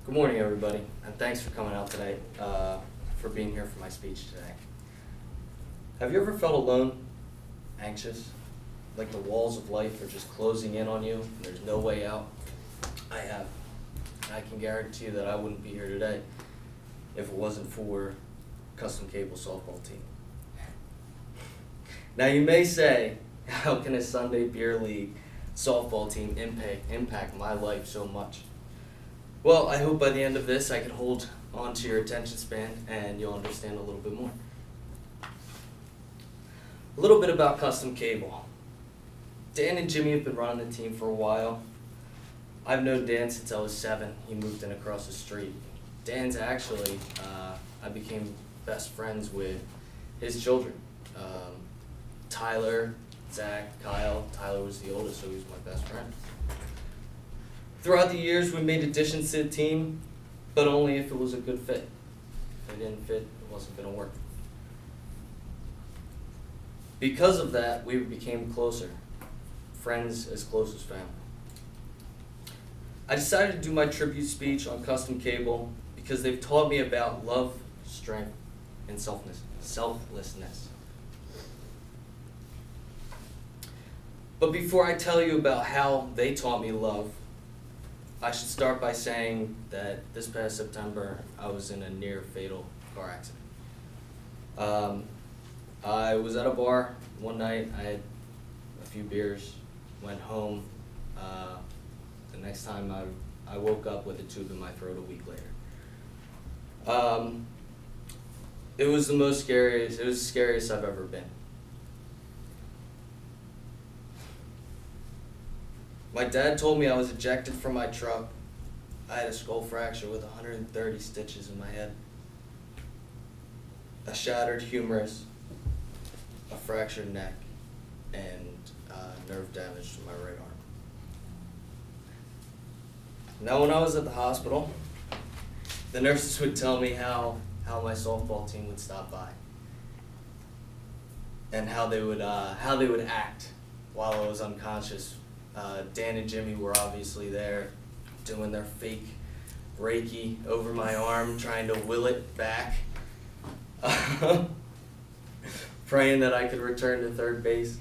Good morning, everybody, and thanks for coming out today, for being here for my speech today. Have you ever felt alone, anxious, like the walls of life are just closing in on you and there's no way out? I have. And I can guarantee you that I wouldn't be here today if it wasn't for Custom Cable softball team. Now you may say, how can a Sunday beer league softball team impact my life so much? Well, I hope by the end of this I can hold on to your attention span and you'll understand a little bit more. A little bit about Custom Cable. Dan and Jimmy have been running the team for a while. I've known Dan since I was 7. He moved in across the street. Dan's actually, I became best friends with his children. Tyler, Zach, Kyle. Tyler was the oldest, so he was my best friend. Throughout the years, we made additions to the team, but only if it was a good fit. If it didn't fit, it wasn't going to work. Because of that, we became closer, friends as close as family. I decided to do my tribute speech on Custom Cable because they've taught me about love, strength, and selflessness. But before I tell you about how they taught me love, I should start by saying that this past September, I was in a near fatal car accident. I was at a bar one night, I had a few beers, went home. The next time I woke up with a tube in my throat a week later. It was the scariest I've ever been. My dad told me I was ejected from my truck. I had a skull fracture with 130 stitches in my head, a shattered humerus, a fractured neck, and nerve damage to my right arm. Now when I was at the hospital, the nurses would tell me how my softball team would stop by and how they would act while I was unconscious. Dan and Jimmy were obviously there doing their fake Reiki over my arm, trying to will it back, praying that I could return to third base.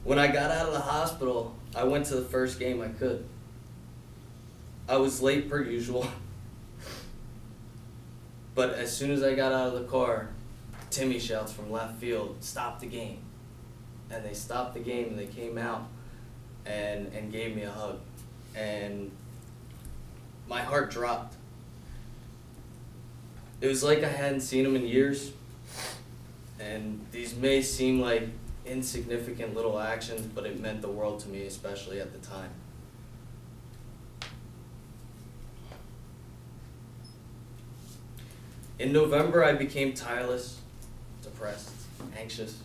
When I got out of the hospital, I went to the first game I could. I was late per usual, but as soon as I got out of the car, Timmy shouts from left field, "Stop the game." And they stopped the game and they came out and gave me a hug. And my heart dropped. It was like I hadn't seen them in years. And these may seem like insignificant little actions, but it meant the world to me, especially at the time. In November, I became tireless, depressed, anxious.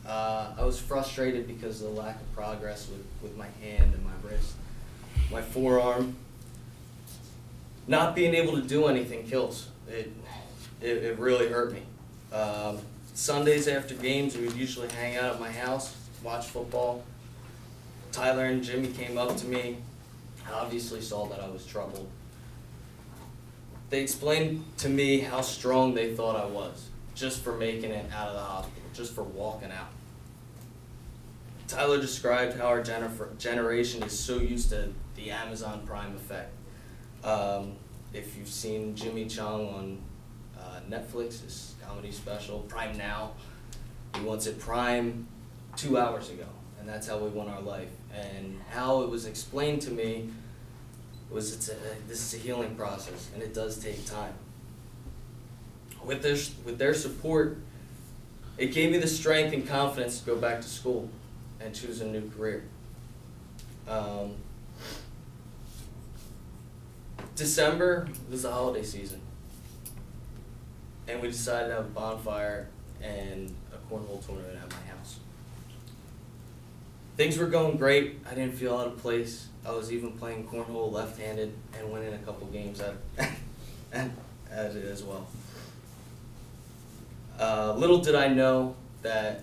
I was frustrated because of the lack of progress with my hand and my wrist, my forearm. Not being able to do anything kills. It really hurt me. Sundays after games, we would usually hang out at my house, watch football. Tyler and Jimmy came up to me, obviously saw that I was troubled. They explained to me how strong they thought I was, just for making it out of the hospital, just for walking out. Tyler described how our generation is so used to the Amazon Prime effect. If you've seen Jimmy Chung on Netflix, his comedy special, Prime Now, he wants it Prime 2 hours ago, and that's how we want our life. And how it was explained to me was this is a healing process, and it does take time. With their support, it gave me the strength and confidence to go back to school and choose a new career. December was the holiday season, and we decided to have a bonfire and a cornhole tournament at my house. Things were going great. I didn't feel out of place. I was even playing cornhole left-handed and winning a couple games at it as well. Little did I know that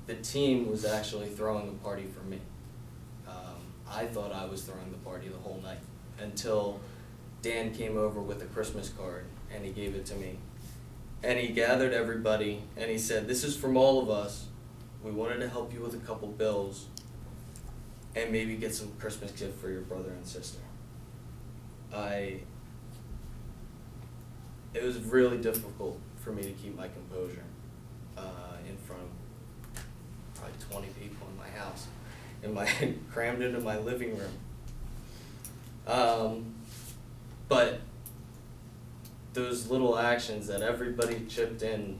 the team was actually throwing a party for me. I thought I was throwing the party the whole night. until Dan came over with a Christmas card and he gave it to me. And he gathered everybody and he said, "This is from all of us. We wanted to help you with a couple bills and maybe get some Christmas gift for your brother and sister." It was really difficult for me to keep my composure in front of probably 20 people in my house, crammed into my living room. But those little actions that everybody chipped in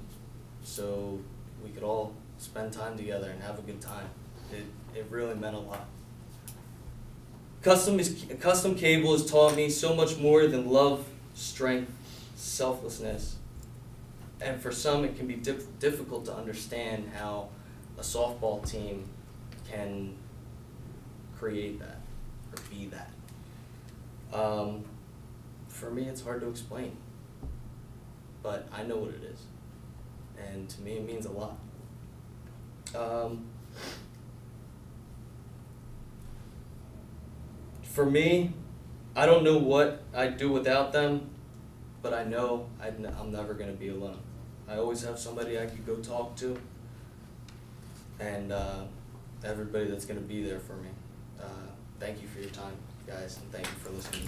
so we could all spend time together and have a good time, it really meant a lot. Custom cable has taught me so much more than love, strength, selflessness. And for some, it can be difficult to understand how a softball team can create that or be that. For me, it's hard to explain, but I know what it is, and to me, it means a lot. For me, I don't know what I'd do without them, but I know I'm never going to be alone. I always have somebody I could go talk to, and everybody that's going to be there for me. Thank you for your time, guys, and thank you for listening.